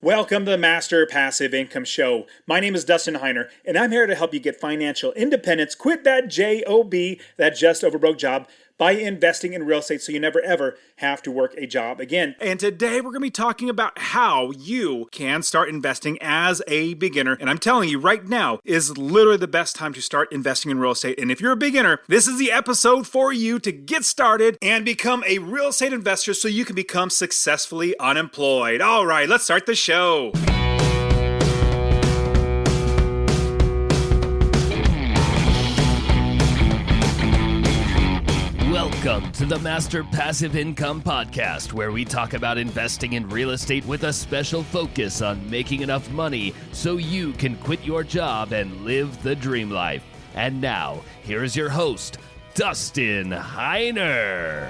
Welcome to the Master Passive Income Show. My name is Dustin Heiner, and I'm here to help you get financial independence, quit that job, that just over broke job, by investing in real estate so you never ever have to work a job again. And today we're going to be talking about how you can start investing as a beginner. And I'm telling you right now is literally the best time to start investing in real estate. And if you're a beginner, this is the episode for you to get started and become a real estate investor so you can become successfully unemployed. All right, let's start the show. Welcome to the Master Passive Income Podcast, where we talk about investing in real estate with a special focus on making enough money so you can quit your job and live the dream life. And now, here is your host, Dustin Heiner.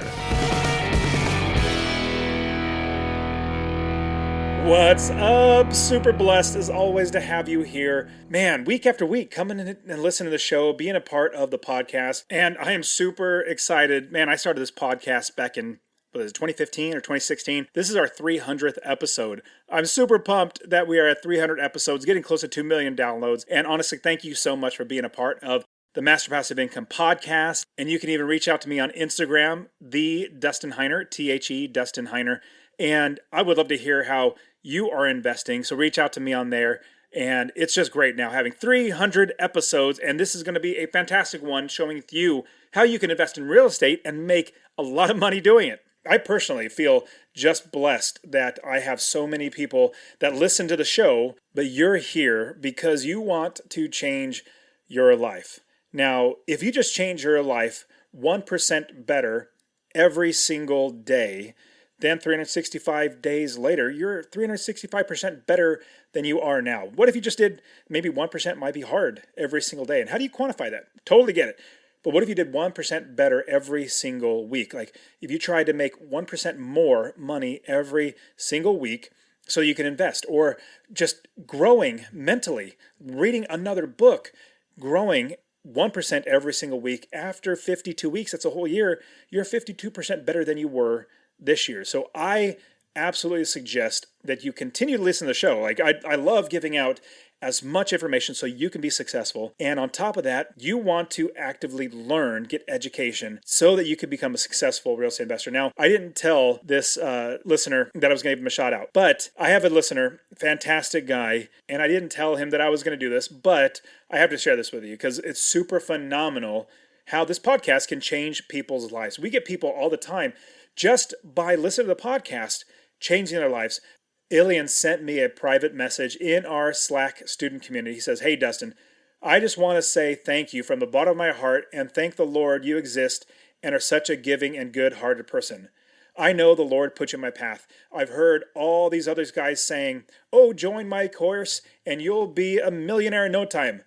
What's up? Super blessed as always to have you here. Man, week after week, coming in and listening to the show, being a part of the podcast. And I am super excited. Man, I started this podcast back in 2015 or 2016. This is our 300th episode. I'm super pumped that we are at 300 episodes, getting close to 2 million downloads. And honestly, thank you so much for being a part of the Master Passive Income Podcast. And you can even reach out to me on Instagram, the Dustin Heiner, THE Dustin Heiner. And I would love to hear how you are investing. So reach out to me on there. And it's just great now having 300 episodes. And this is going to be a fantastic one showing you how you can invest in real estate and make a lot of money doing it. I personally feel just blessed that I have so many people that listen to the show, but you're here because you want to change your life. Now, if you just change your life 1% better every single day, then 365 days later, you're 365% better than you are now. What if you just did maybe 1% might be hard every single day? And how do you quantify that? Totally get it. But what if you did 1% better every single week? Like if you tried to make 1% more money every single week so you can invest, or just growing mentally, reading another book, growing 1% every single week. After 52 weeks, that's a whole year, you're 52% better than you were this year. So I absolutely suggest that you continue to listen to the show. Like I love giving out as much information so you can be successful. And on top of that, you want to actively learn, get education so that you can become a successful real estate investor. Now, I didn't tell this listener that I was going to give him a shout out, but I have a listener, fantastic guy, and I didn't tell him that I was going to do this, but I have to share this with you because it's super phenomenal how this podcast can change people's lives. We get people all the time just by listening to the podcast, changing their lives. Ilian sent me a private message in our Slack student community. He says, "Hey, Dustin, I just want to say thank you from the bottom of my heart and thank the Lord you exist and are such a giving and good-hearted person. I know the Lord put you in my path. I've heard all these other guys saying, oh, join my course and you'll be a millionaire in no time.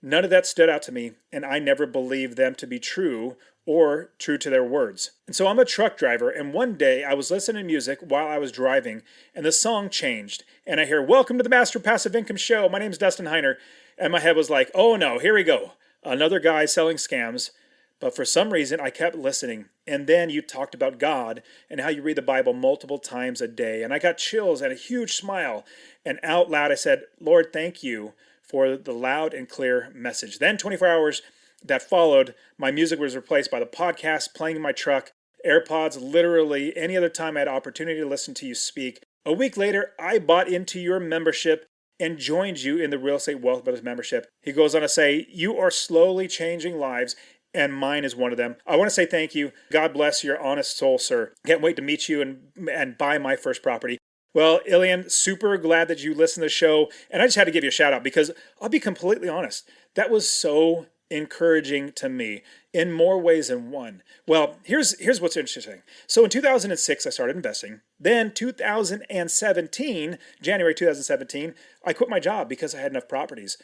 None of that stood out to me, and I never believed them to be true or true to their words. And so I'm a truck driver, and one day I was listening to music while I was driving, and the song changed, and I hear, welcome to the Master Passive Income Show. My name's Dustin Heiner. And my head was like, oh no, here we go. Another guy selling scams. But for some reason, I kept listening. And then you talked about God and how you read the Bible multiple times a day. And I got chills and a huge smile. And out loud I said, Lord, thank you for the loud and clear message. Then 24 hours that followed, my music was replaced by the podcast playing in my truck, AirPods, literally any other time I had opportunity to listen to you speak. A week later, I bought into your membership and joined you in the Real Estate Wealth Builders membership. He goes on to say, you are slowly changing lives, and mine is one of them. I want to say thank you. God bless your honest soul, sir. Can't wait to meet you and buy my first property. Well, Ilian, super glad that you listened to the show. And I just had to give you a shout out because I'll be completely honest. That was so encouraging to me in more ways than one. Well, here's what's interesting. So in 2006, I started investing. Then 2017, January 2017, I quit my job because I had enough properties.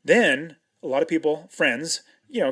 Then a lot of people, friends,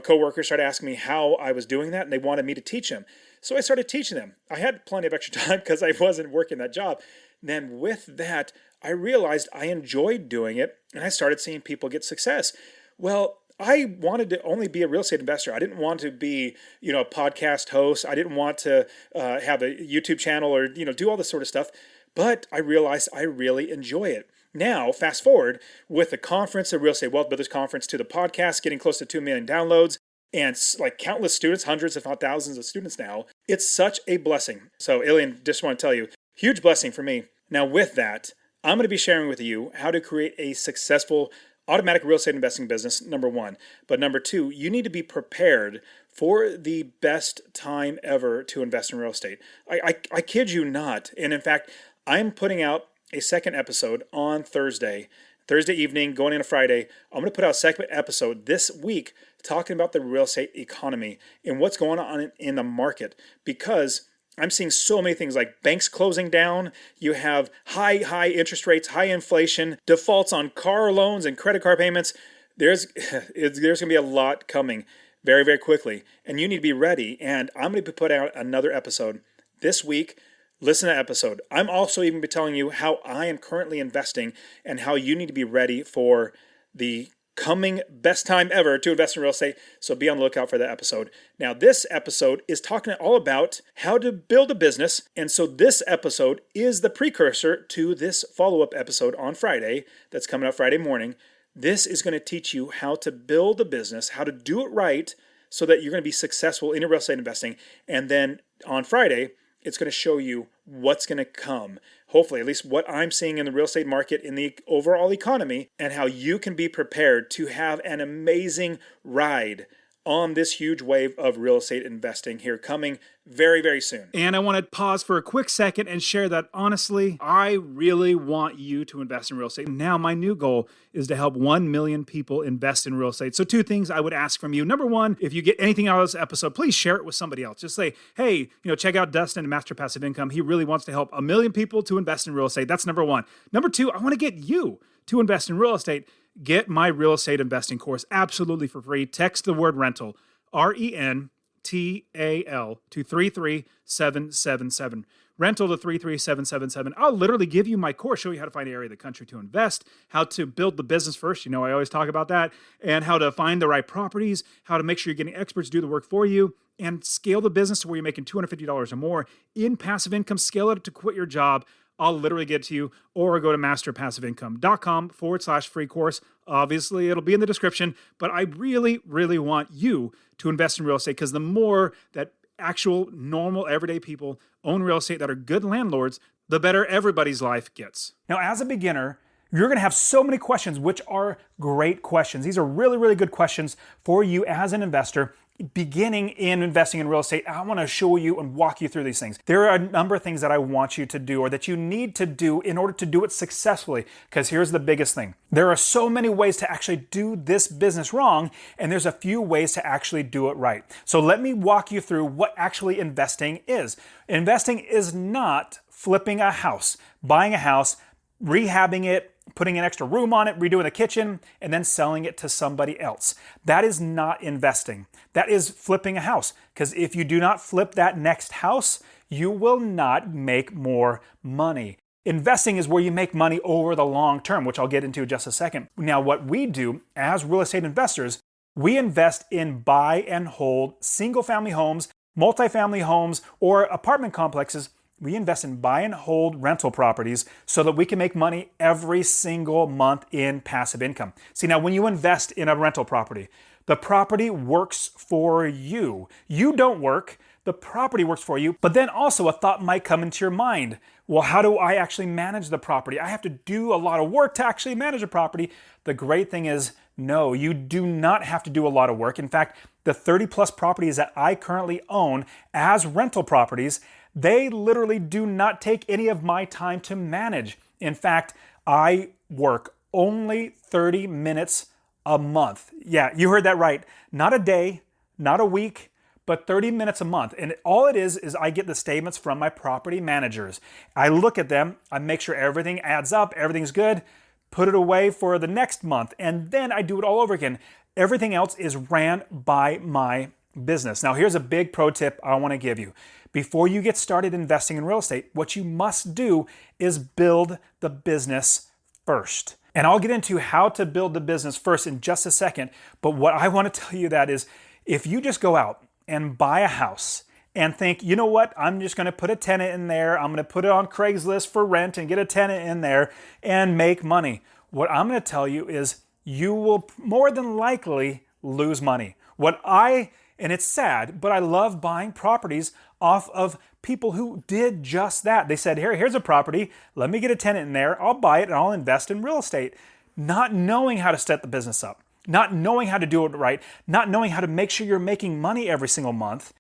coworkers started asking me how I was doing that, and they wanted me to teach them. So I started teaching them. I had plenty of extra time because I wasn't working that job. And then with that, I realized I enjoyed doing it, and I started seeing people get success. Well, I wanted to only be a real estate investor. I didn't want to be, a podcast host. I didn't want to have a YouTube channel or, do all this sort of stuff. but I realized I really enjoy it. Now, fast forward with the conference, the Real Estate Wealth Builders Conference, to the podcast, getting close to 2 million downloads, and like countless students, hundreds if not thousands of students now. It's such a blessing. So, Ilian, just want to tell you, huge blessing for me. Now, with that, I'm going to be sharing with you how to create a successful automatic real estate investing business, number one. But number two, you need to be prepared for the best time ever to invest in real estate. I kid you not. And in fact, I'm putting out a second episode on Thursday evening, going into Friday. I'm going to put out a second episode this week talking about the real estate economy and what's going on in the market, because I'm seeing so many things like banks closing down. You have high interest rates, high inflation, defaults on car loans and credit card payments. There's going to be a lot coming very, very quickly, and you need to be ready. And I'm going to put out another episode this week. Listen to the episode. I'm also even be telling you how I am currently investing and how you need to be ready for the coming best time ever to invest in real estate. So be on the lookout for that episode. Now, this episode is talking all about how to build a business. And so this episode is the precursor to this follow-up episode on Friday that's coming out Friday morning. This is going to teach you how to build a business, how to do it right so that you're going to be successful in your real estate investing. And then on Friday, it's going to show you what's going to come. Hopefully, at least what I'm seeing in the real estate market, in the overall economy, and how you can be prepared to have an amazing ride on this huge wave of real estate investing here coming very, very soon. And I want to pause for a quick second and share that honestly, I really want you to invest in real estate. Now, my new goal is to help 1 million people invest in real estate. So 2 things I would ask from you. Number one, if you get anything out of this episode, please share it with somebody else. Just say, hey, check out Dustin and Master Passive Income. He really wants to help 1 million people to invest in real estate. That's number one. Number two, I want to get you to invest in real estate. Get my real estate investing course absolutely for free. Text the word rental, RENTAL, to 33777. Rental to 33777. I'll literally give you my course, show you how to find an area of the country to invest, how to build the business first. I always talk about that, and how to find the right properties, how to make sure you're getting experts to do the work for you, and scale the business to where you're making $250 or more in passive income. Scale it to quit your job. I'll literally get to you, or go to masterpassiveincome.com/free course. Obviously, it'll be in the description, but I really, really want you to invest in real estate, because the more that actual, normal, everyday people own real estate that are good landlords, the better everybody's life gets. Now, as a beginner, you're going to have so many questions, which are great questions. These are really, really good questions for you as an investor beginning in investing in real estate. I want to show you and walk you through these things. There are a number of things that I want you to do, or that you need to do in order to do it successfully. Because here's the biggest thing. There are so many ways to actually do this business wrong, and there's a few ways to actually do it right. So let me walk you through what actually investing is. Investing is not flipping a house, buying a house, rehabbing it, putting an extra room on it, redoing the kitchen, and then selling it to somebody else. That is not investing. That is flipping a house. Because if you do not flip that next house, you will not make more money. Investing is where you make money over the long term, which I'll get into in just a second. Now, what we do as real estate investors, we invest in buy and hold single-family homes, multifamily homes, or apartment complexes. We invest in buy and hold rental properties so that we can make money every single month in passive income. See, now when you invest in a rental property, the property works for you. You don't work, the property works for you. But then also a thought might come into your mind. Well, how do I actually manage the property? I have to do a lot of work to actually manage a property. The great thing is, no, you do not have to do a lot of work. In fact, the 30 plus properties that I currently own as rental properties, they literally do not take any of my time to manage. In fact, I work only 30 minutes a month. Yeah, you heard that right. Not a day, not a week, but 30 minutes a month. And all it is I get the statements from my property managers. I look at them, I make sure everything adds up, everything's good, put it away for the next month, and then I do it all over again. Everything else is ran by my business. Now, here's a big pro tip I want to give you. Before you get started investing in real estate, what you must do is build the business first. And I'll get into how to build the business first in just a second. But what I want to tell you that is, if you just go out and buy a house and think, you know what, I'm just going to put a tenant in there. I'm going to put it on Craigslist for rent and get a tenant in there and make money. What I'm going to tell you is you will more than likely lose money. And it's sad, but I love buying properties off of people who did just that. They said, here's a property. Let me get a tenant in there. I'll buy it and I'll invest in real estate. Not knowing how to set the business up, not knowing how to do it right, not knowing how to make sure you're making money every single month.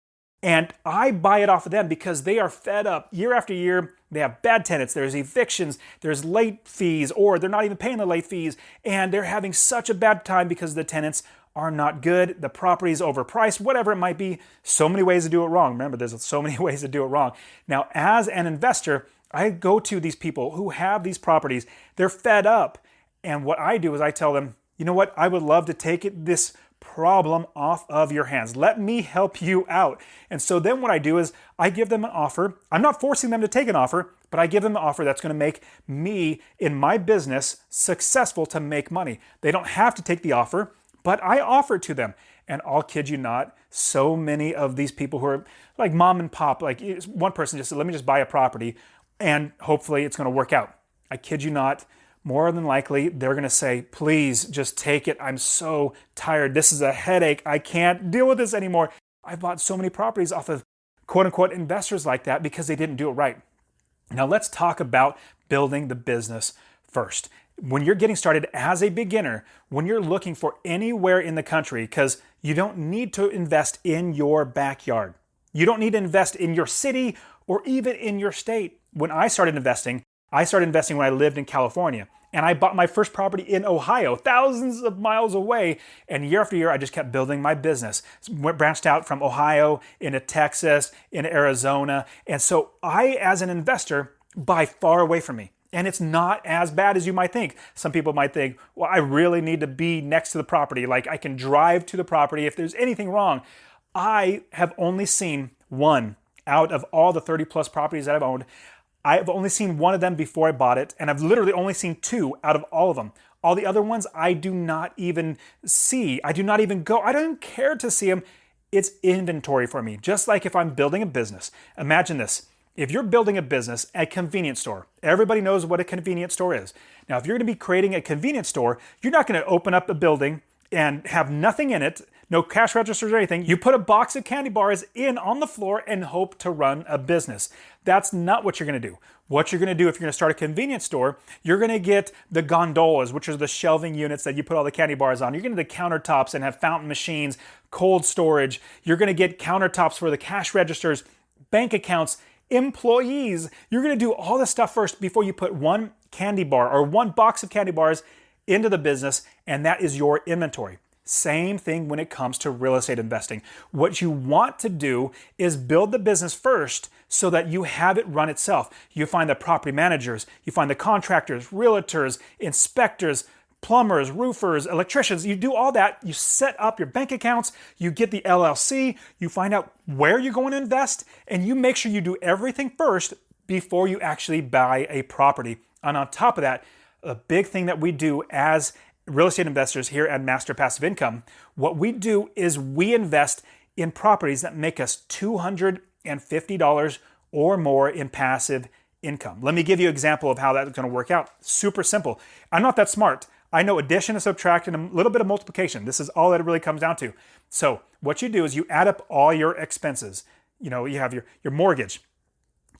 And I buy it off of them because they are fed up year after year. They have bad tenants, there's evictions, there's late fees, or they're not even paying the late fees. And they're having such a bad time because the tenants are not good, the property is overpriced, whatever it might be. So many ways to do it wrong. Remember, there's so many ways to do it wrong. Now, as an investor, I go to these people who have these properties. They're fed up. And what I do is I tell them, you know what? I would love to take this problem off of your hands. Let me help you out. And so then what I do is I give them an offer. I'm not forcing them to take an offer, but I give them an offer that's going to make me in my business successful to make money. They don't have to take the offer, but I offer it to them. And I'll kid you not, so many of these people who are like mom and pop, like one person just said, let me just buy a property and hopefully it's going to work out. I kid you not, more than likely, they're going to say, please just take it. I'm so tired. This is a headache. I can't deal with this anymore. I've bought so many properties off of quote unquote investors like that because they didn't do it right. Now let's talk about building the business first. When you're getting started as a beginner, when you're looking for anywhere in the country, because you don't need to invest in your backyard. You don't need to invest in your city or even in your state. When I started investing when I lived in California. And I bought my first property in Ohio, thousands of miles away. And year after year, I just kept building my business. Branched out from Ohio into Texas, into Arizona. And so I, as an investor, buy far away from me. And it's not as bad as you might think. Some people might think, well, I really need to be next to the property. Like I can drive to the property if there's anything wrong. I have only seen one out of all the 30 plus properties that I've owned. I've only seen one of them before I bought it, and I've literally only seen two out of all of them. All the other ones I do not even see. I do not even go. I don't even care to see them. It's inventory for me. Just like if I'm building a business. Imagine this. If you're building a business, a convenience store, everybody knows what a convenience store is. Now, if you're going to be creating a convenience store, you're not going to open up a building and have nothing in it, no cash registers or anything. You put a box of candy bars in on the floor and hope to run a business. That's not what you're going to do. What you're going to do if you're going to start a convenience store, you're going to get the gondolas, which are the shelving units that you put all the candy bars on. You're going to get the countertops and have fountain machines, cold storage. You're going to get countertops for the cash registers, bank accounts, employees. You're going to do all this stuff first before you put one candy bar or one box of candy bars into the business, and that is your inventory. Same thing when it comes to real estate investing. What you want to do is build the business first so that you have it run itself. You find the property managers, you find the contractors, realtors, inspectors, plumbers, roofers, electricians. You do all that. You set up your bank accounts, you get the LLC, you find out where you're going to invest, and you make sure you do everything first before you actually buy a property. And on top of that, a big thing that we do as real estate investors here at Master Passive Income, what we do is we invest in properties that make us $250 or more in passive income. Let me give you an example of how that's going to work out. Super simple. I'm not that smart. I know addition and subtraction and a little bit of multiplication. This is all that it really comes down to. So what you do is you add up all your expenses. You know, you have your mortgage,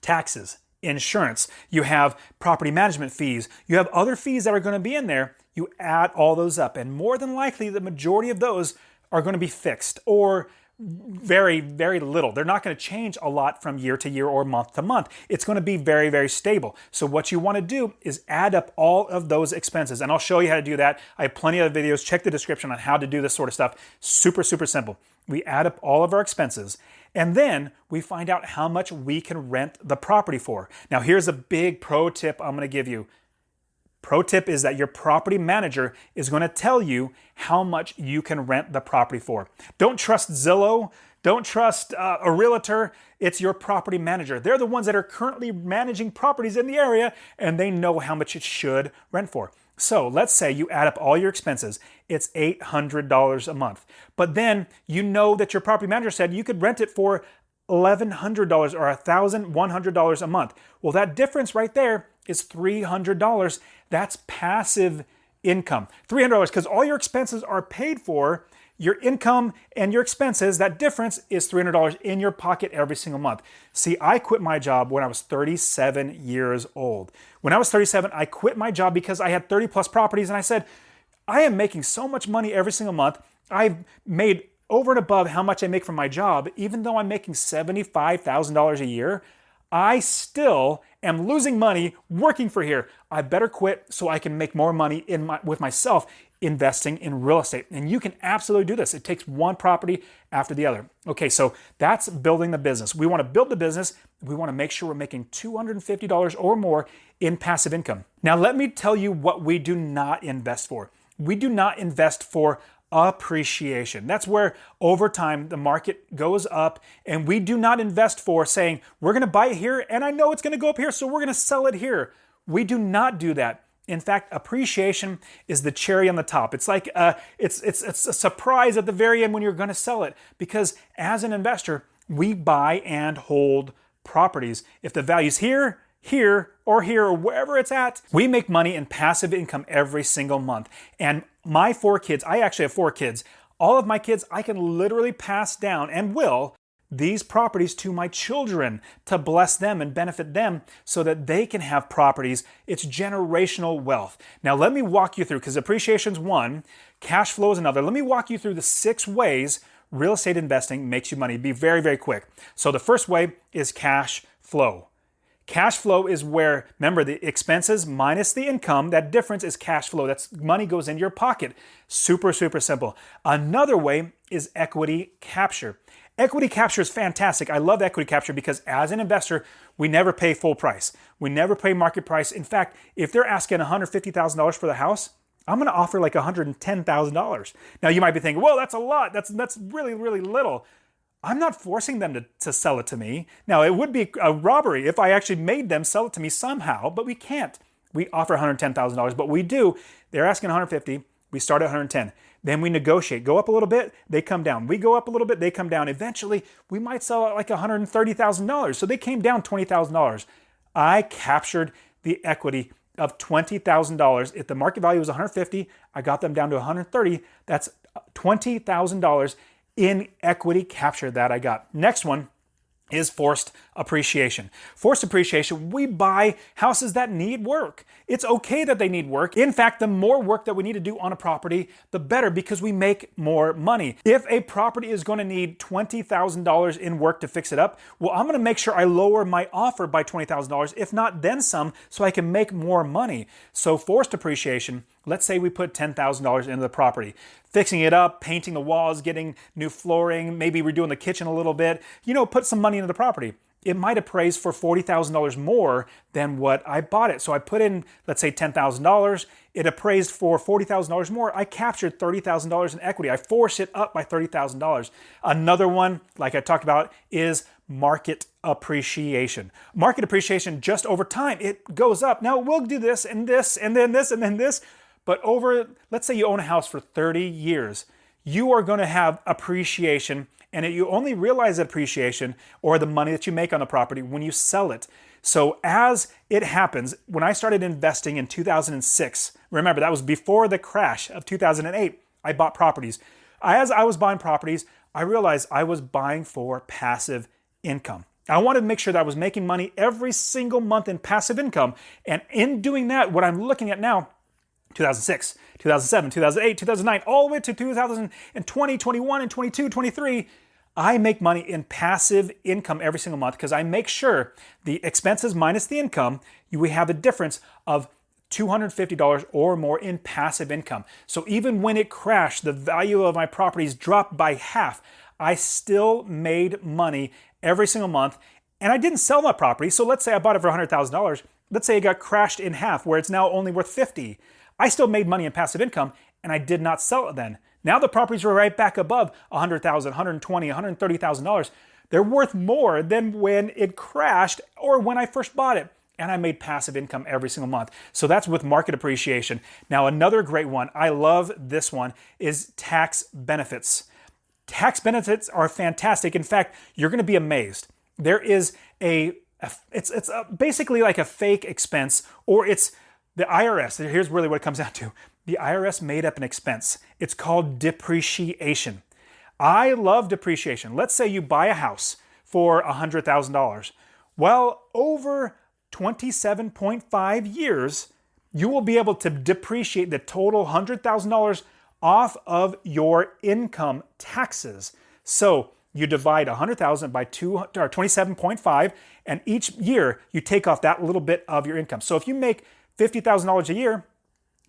taxes, insurance, you have property management fees, you have other fees that are going to be in there. You add all those up, and more than likely the majority of those are going to be fixed or very, very little. They're not going to change a lot from year to year or month to month. It's going to be very, very stable. So what you want to do is add up all of those expenses, and I'll show you how to do that. I have plenty of videos. Check the description on how to do this sort of stuff. Super, super simple. We add up all of our expenses, and then we find out how much we can rent the property for. Now, here's a big pro tip I'm going to give you. Pro tip is that your property manager is going to tell you how much you can rent the property for. Don't trust Zillow. Don't trust a realtor. It's your property manager. They're the ones that are currently managing properties in the area, and they know how much it should rent for. So let's say you add up all your expenses. It's $800 a month. But then you know that your property manager said you could rent it for $1,100 or $1,100 a month. Well, that difference right there is $300. That's passive income. $300 because all your expenses are paid for. Your income and your expenses, that difference is $300 in your pocket every single month. See, I quit my job when I was 37 years old. When I was 37, I quit my job because I had 30 plus properties and I said, I am making so much money every single month. I've made over and above how much I make from my job. Even though I'm making $75,000 a year, I still am losing money working for here. I better quit so I can make more money with myself investing in real estate. And you can absolutely do this. It takes one property after the other. Okay, so that's building the business. We want to build the business. We want to make sure we're making $250 or more in passive income. Now, let me tell you what we do not invest for. We do not invest for appreciation. That's where over time the market goes up, and we do not invest for saying, we're going to buy it here and I know it's going to go up here, so we're going to sell it here. We do not do that. In fact, appreciation is the cherry on the top. It's like it's a surprise at the very end when you're going to sell it, because as an investor, we buy and hold properties. If the value's here, or wherever it's at, we make money in passive income every single month. And my 4 kids, I actually have 4 kids. All of my kids, I can literally pass down and will these properties to my children to bless them and benefit them so that they can have properties. It's generational wealth. Now, let me walk you through, because appreciation's one, cash flow is another. Let me walk you through the 6 ways real estate investing makes you money. Be very, very quick. So the first way is cash flow. Cash flow is where, remember, the expenses minus the income, that difference is cash flow. That's money goes into your pocket. Super, super simple. Another way is equity capture. Equity capture is fantastic. I love equity capture because as an investor, we never pay full price. We never pay market price. In fact, if they're asking $150,000 for the house, I'm going to offer like $110,000. Now you might be thinking, well, that's a lot. That's really, really little. I'm not forcing them to sell it to me. Now, it would be a robbery if I actually made them sell it to me somehow, but we can't. We offer $110,000, but we do. They're asking $150,000. We start at $110,000. Then we negotiate. Go up a little bit, they come down. We go up a little bit, they come down. Eventually, we might sell it like $130,000. So they came down $20,000. I captured the equity of $20,000. If the market value was $150,000, I got them down to $130,000. That's $20,000 in equity capture that I got. Next one is forced appreciation. Forced appreciation, we buy houses that need work. It's okay that they need work. In fact, the more work that we need to do on a property, the better, because we make more money. If a property is going to need $20,000 in work to fix it up, well, I'm going to make sure I lower my offer by $20,000, if not then some, so I can make more money. So forced appreciation, let's say we put $10,000 into the property, fixing it up, painting the walls, getting new flooring, maybe redoing the kitchen a little bit, put some money into the property. It might appraise for $40,000 more than what I bought it. So I put in, let's say $10,000. It appraised for $40,000 more. I captured $30,000 in equity. I forced it up by $30,000. Another one, like I talked about, is market appreciation. Market appreciation, just over time, it goes up. Now we'll do this and this and then this and then this. But over, let's say you own a house for 30 years, you are going to have appreciation, and you only realize appreciation or the money that you make on the property when you sell it. So as it happens, when I started investing in 2006, remember that was before the crash of 2008, I bought properties. As I was buying properties, I realized I was buying for passive income. I wanted to make sure that I was making money every single month in passive income. And in doing that, what I'm looking at now, 2006, 2007, 2008, 2009, all the way to 2020, 21, and 22, 23, I make money in passive income every single month because I make sure the expenses minus the income, we have a difference of $250 or more in passive income. So even when it crashed, the value of my properties dropped by half, I still made money every single month. And I didn't sell my property. So let's say I bought it for $100,000. Let's say it got crashed in half where it's now only worth $50,000. I still made money in passive income, and I did not sell it then. Now the properties were right back above $100,000, $120,000, $130,000. They're worth more than when it crashed or when I first bought it. And I made passive income every single month. So that's with market appreciation. Now another great one, I love this one, is tax benefits. Tax benefits are fantastic. In fact, you're going to be amazed. There is it's basically like a fake expense, or it's the IRS. Here's really what it comes down to. The IRS made up an expense. It's called depreciation. I love depreciation. Let's say you buy a house for $100,000. Well, over 27.5 years, you will be able to depreciate the total $100,000 off of your income taxes. So you divide 100,000 by 27.5, and each year you take off that little bit of your income. So if you make $50,000 a year,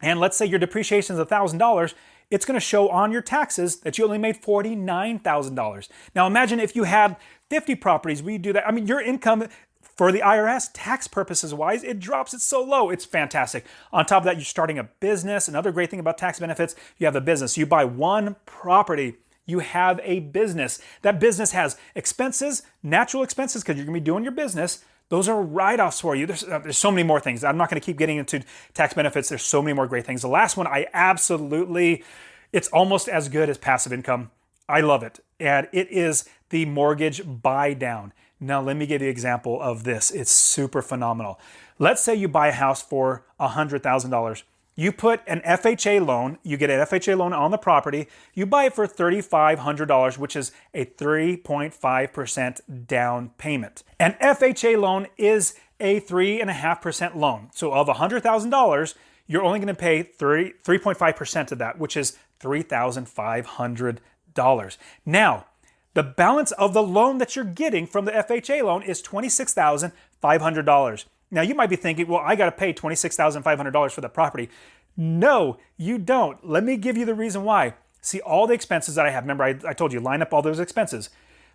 and let's say your depreciation is $1,000, it's going to show on your taxes that you only made $49,000. Now imagine if you had 50 properties where you do that. I mean, your income for the IRS, tax purposes wise, it drops it so low. It's fantastic. On top of that, you're starting a business. Another great thing about tax benefits, you have a business. You buy one property, you have a business. That business has expenses, natural expenses, because you're going to be doing your business. Those are write-offs for you. There's so many more things. I'm not going to keep getting into tax benefits. There's so many more great things. The last one, it's almost as good as passive income. I love it. And it is the mortgage buy down. Now, let me give you an example of this. It's super phenomenal. Let's say you buy a house for $100,000. You put an FHA loan, you get an FHA loan on the property, you buy it for $3,500, which is a 3.5% down payment. An FHA loan is a 3.5% loan. So of $100,000, you're only going to pay 3.5% of that, which is $3,500. Now, the balance of the loan that you're getting from the FHA loan is $26,500. Now, you might be thinking, well, I got to pay $26,500 for the property. No, you don't. Let me give you the reason why. See, all the expenses that I have, remember I told you, line up all those expenses.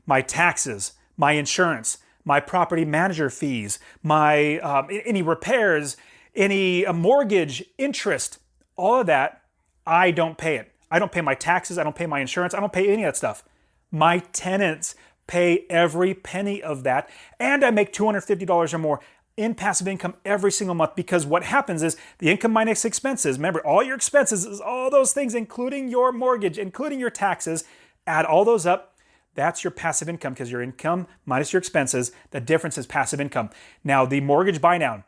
My taxes, my insurance, my property manager fees, my any repairs, any mortgage, interest, all of that, I don't pay it. I don't pay my taxes, I don't pay my insurance, I don't pay any of that stuff. My tenants pay every penny of that, and I make $250 or more in passive income every single month, because what happens is the income minus expenses, remember all your expenses is all those things, including your mortgage, including your taxes, add all those up, that's your passive income, because your income minus your expenses, the difference is passive income. Now the mortgage buy down,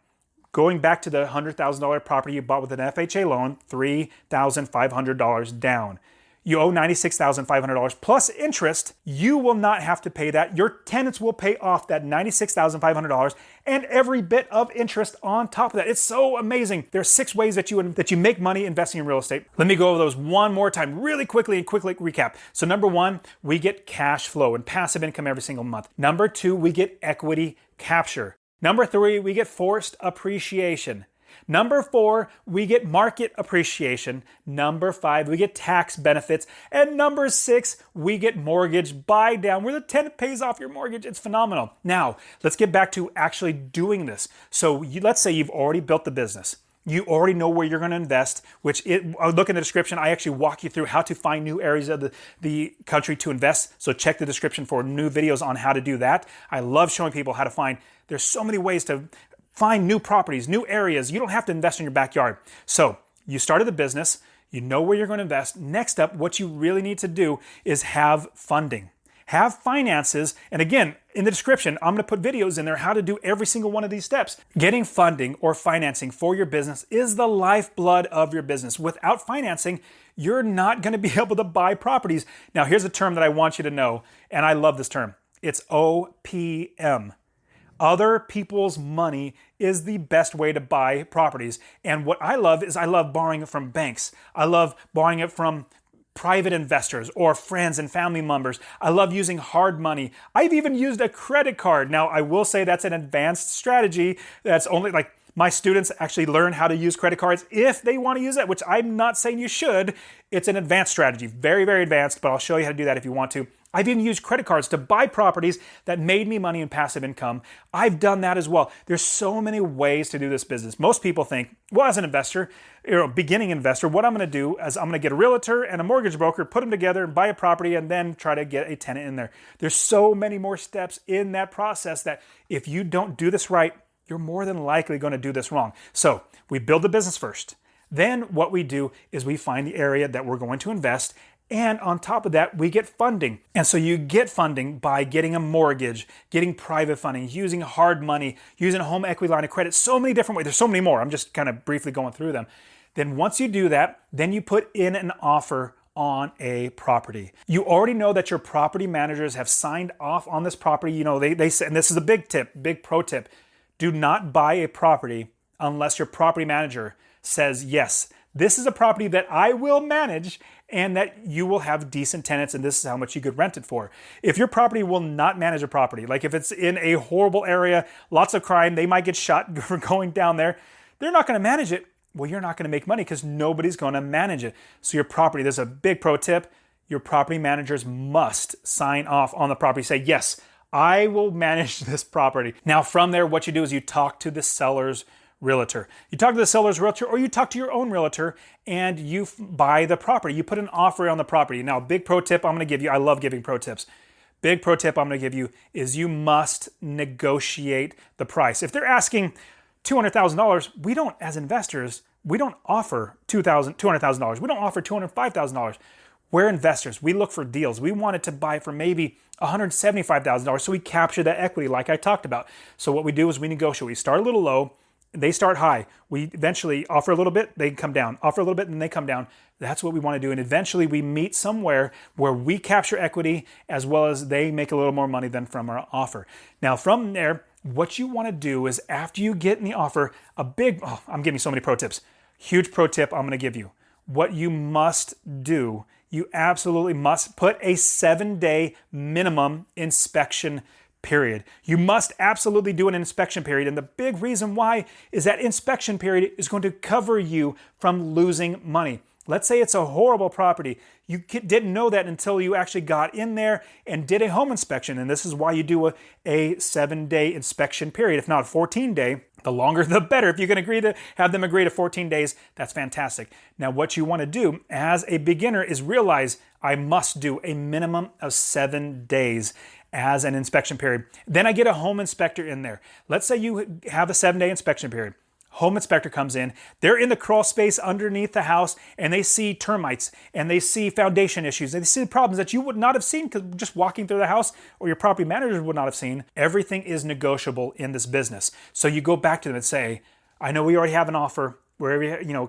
going back to the $100,000 property you bought with an FHA loan, $3,500 down. You owe $96,500 plus interest. You will not have to pay that. Your tenants will pay off that $96,500 and every bit of interest on top of that. It's so amazing. There are 6 ways that you make money investing in real estate. Let me go over those one more time really quickly and quickly recap. So number 1, we get cash flow and passive income every single month. Number 2, we get equity capture. Number 3, we get forced appreciation. Number 4, we get market appreciation. Number 5, we get tax benefits. And number 6, we get mortgage buy down, where the tenant pays off your mortgage. It's phenomenal. Now, let's get back to actually doing this. So let's say you've already built the business. You already know where you're going to invest, look in the description. I actually walk you through how to find new areas of the country to invest. So check the description for new videos on how to do that. I love showing people how to find, there's so many ways to find new properties, new areas. You don't have to invest in your backyard. So you started the business, you know where you're going to invest. Next up, what you really need to do is have funding. Have finances, and again, in the description, I'm going to put videos in there how to do every single one of these steps. Getting funding or financing for your business is the lifeblood of your business. Without financing, you're not going to be able to buy properties. Now, here's a term that I want you to know, and I love this term. It's OPM. Other people's money is the best way to buy properties. And what I love is I love borrowing it from banks. I love borrowing it from private investors or friends and family members. I love using hard money. I've even used a credit card. Now, I will say that's an advanced strategy. That's only like my students actually learn how to use credit cards if they want to use that, which I'm not saying you should. It's an advanced strategy, very, very advanced, but I'll show you how to do that if you want to. I've even used credit cards to buy properties that made me money in passive income. I've done that as well. There's so many ways to do this business. Most people think, well, as an investor, beginning investor, what I'm going to do is I'm going to get a realtor and a mortgage broker, put them together and buy a property and then try to get a tenant in there. There's so many more steps in that process that if you don't do this right, you're more than likely going to do this wrong. So we build the business first. Then what we do is we find the area that we're going to invest, And on top of that, we get funding. And so you get funding by getting a mortgage, getting private funding, using hard money, using a home equity line of credit, so many different ways. There's so many more. I'm just kind of briefly going through them. Then once you do that, then you put in an offer on a property. You already know that your property managers have signed off on this property. You know, they say, and this is a big tip, big pro tip, do not buy a property unless your property manager says, yes, this is a property that I will manage and that you will have decent tenants and this is how much you could rent it for. If your property will not manage a property, like if it's in a horrible area, lots of crime, they might get shot for going down there, they're not going to manage it. Well, you're not going to make money because nobody's going to manage it. So your property, there's a big pro tip, your property managers must sign off on the property. Say, yes, I will manage this property. Now from there, what you do is you talk to the seller's realtor. You talk to the seller's realtor or you talk to your own realtor and you buy the property. You put an offer on the property. Now, big pro tip I'm going to give you, I love giving pro tips. Big pro tip I'm going to give you is you must negotiate the price. If they're asking $200,000, we don't, as investors, we don't offer $200,000. We don't offer $205,000. We're investors. We look for deals. We wanted to buy for maybe $175,000 so we capture that equity like I talked about. So what we do is we negotiate. We start a little low. They start high. We eventually offer a little bit, they come down. Offer a little bit, and they come down. That's what we want to do. And eventually we meet somewhere where we capture equity as well as they make a little more money than from our offer. Now from there, what you want to do is after you get in the offer, I'm giving you so many pro tips. Huge pro tip I'm going to give you. What you must do, you absolutely must put a 7-day minimum inspection period. You must absolutely do an inspection period. And the big reason why is that inspection period is going to cover you from losing money. Let's say it's a horrible property. You didn't know that until you actually got in there and did a home inspection. And this is why you do a 7-day inspection period, if not a 14-day. The longer, the better. If you can agree to have them agree to 14 days, that's fantastic. Now, what you want to do as a beginner is realize I must do a minimum of 7 days as an inspection period. Then I get a home inspector in there. Let's say you have a 7-day inspection period. Home inspector comes in, they're in the crawl space underneath the house and they see termites and they see foundation issues. They see the problems that you would not have seen because just walking through the house or your property manager would not have seen. Everything is negotiable in this business. So you go back to them and say, I know we already have an offer,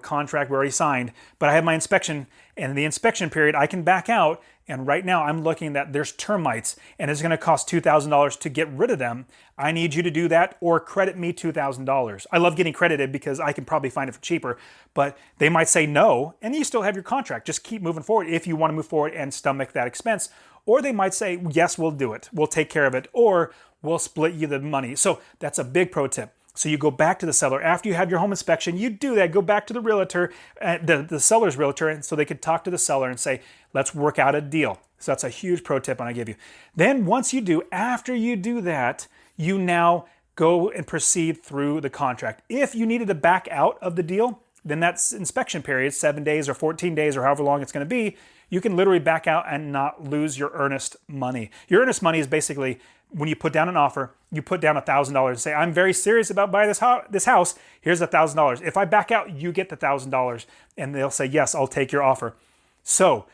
contract we already signed, but I have my inspection and in the inspection period I can back out. And right now I'm looking that there's termites and it's going to cost $2,000 to get rid of them. I need you to do that or credit me $2,000. I love getting credited because I can probably find it for cheaper, but they might say no and you still have your contract. Just keep moving forward if you want to move forward and stomach that expense. Or they might say, yes, we'll do it. We'll take care of it or we'll split you the money. So that's a big pro tip. So you go back to the seller after you have your home inspection. You do that. Go back to the realtor, the seller's realtor, and so they could talk to the seller and say, "Let's work out a deal." So that's a huge pro tip I give you. Then once you do, after you do that, you now go and proceed through the contract. If you needed to back out of the deal, then that's inspection period, 7 days or 14 days or however long it's going to be. You can literally back out and not lose your earnest money. Your earnest money is basically when you put down an offer, you put down $1,000 and say, I'm very serious about buying this house. Here's $1,000. If I back out, you get the $1,000. And they'll say, yes, I'll take your offer. So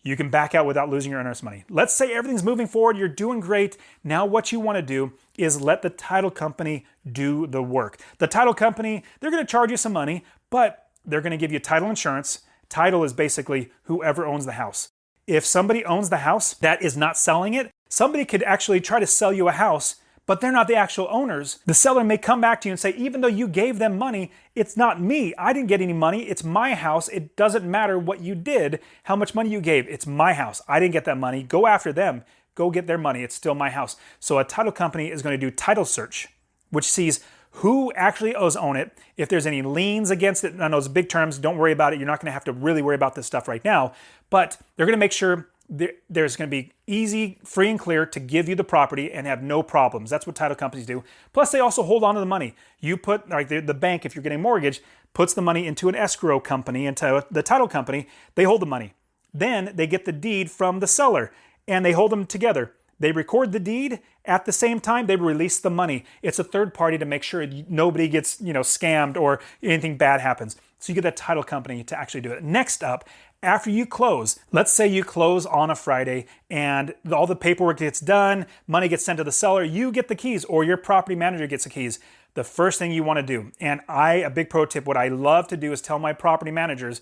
you can back out without losing your earnest money. Let's say everything's moving forward. You're doing great. Now what you want to do is let the title company do the work. The title company, they're going to charge you some money, but they're going to give you title insurance. Title is basically whoever owns the house. If somebody owns the house that is not selling it, somebody could actually try to sell you a house, but they're not the actual owners. The seller may come back to you and say, even though you gave them money, it's not me. I didn't get any money. It's my house. It doesn't matter what you did, how much money you gave. It's my house. I didn't get that money. Go after them. Go get their money. It's still my house. So a title company is going to do title search, which sees who actually own it, if there's any liens against it. I know it's big terms. Don't worry about it. You're not going to have to really worry about this stuff right now, but they're going to make sure there's going to be easy, free and clear to give you the property and have no problems. That's what title companies do. Plus, they also hold on to the money. You put, like the bank, if you're getting a mortgage, puts the money into an escrow company, into the title company. They hold the money. Then they get the deed from the seller and they hold them together. They record the deed. At the same time, they release the money. It's a third party to make sure nobody gets, scammed or anything bad happens. So you get that title company to actually do it. Next up, After you close, let's say you close on a Friday and all the paperwork gets done, money gets sent to the seller, you get the keys or your property manager gets the keys. The first thing you want to do, and a big pro tip, what I love to do is tell my property managers,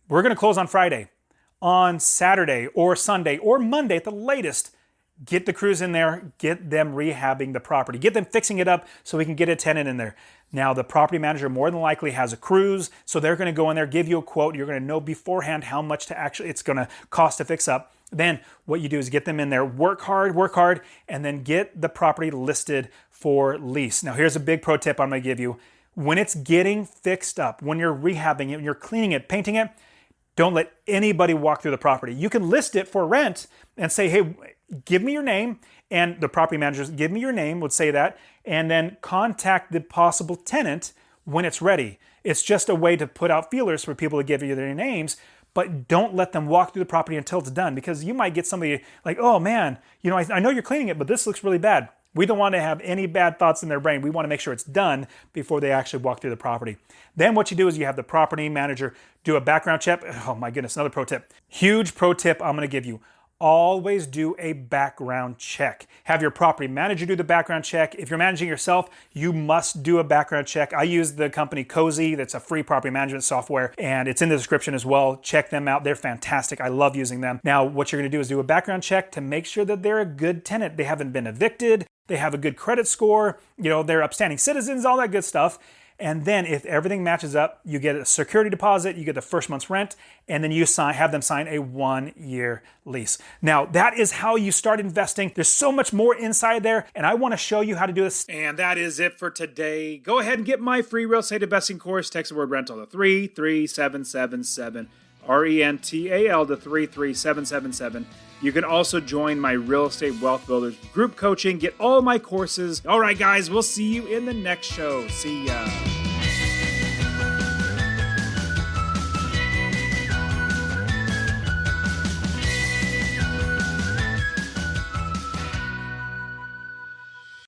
we're going to close on Friday. On Saturday or Sunday or Monday at the latest, get the crews in there, get them rehabbing the property, get them fixing it up so we can get a tenant in there. Now, the property manager more than likely has a crews, so they're going to go in there, give you a quote. You're going to know beforehand how much it's going to cost to fix up. Then what you do is get them in there, work hard, and then get the property listed for lease. Now, here's a big pro tip I'm going to give you. When it's getting fixed up, when you're rehabbing it, when you're cleaning it, painting it, don't let anybody walk through the property. You can list it for rent and say, hey, give me your name. And the property managers, give me your name, would say that, and then contact the possible tenant when it's ready. It's just a way to put out feelers for people to give you their names, but don't let them walk through the property until it's done, because you might get somebody like, oh man, I know you're cleaning it, but this looks really bad. We don't want to have any bad thoughts in their brain. We want to make sure it's done before they actually walk through the property. Then what you do is you have the property manager do a background check. Oh my goodness, another pro tip. Huge pro tip I'm going to give you. Always do a background check. Have your property manager do the background check. If you're managing yourself, you must do a background check. I use the company Cozy. That's a free property management software, and it's in the description as well. Check them out. They're fantastic. I love using them. Now, what you're going to do is do a background check to make sure that they're a good tenant. They haven't been evicted. They have a good credit score. They're upstanding citizens, all that good stuff. And then if everything matches up, you get a security deposit, you get the first month's rent, and then you have them sign a 1-year lease. Now, that is how you start investing. There's so much more inside there, and I want to show you how to do this. And that is it for today. Go ahead and get my free real estate investing course. Text the word rental to 33777. RENTAL to 33777. You can also join my Real Estate Wealth Builders group coaching, get all my courses. All right, guys, we'll see you in the next show. See ya.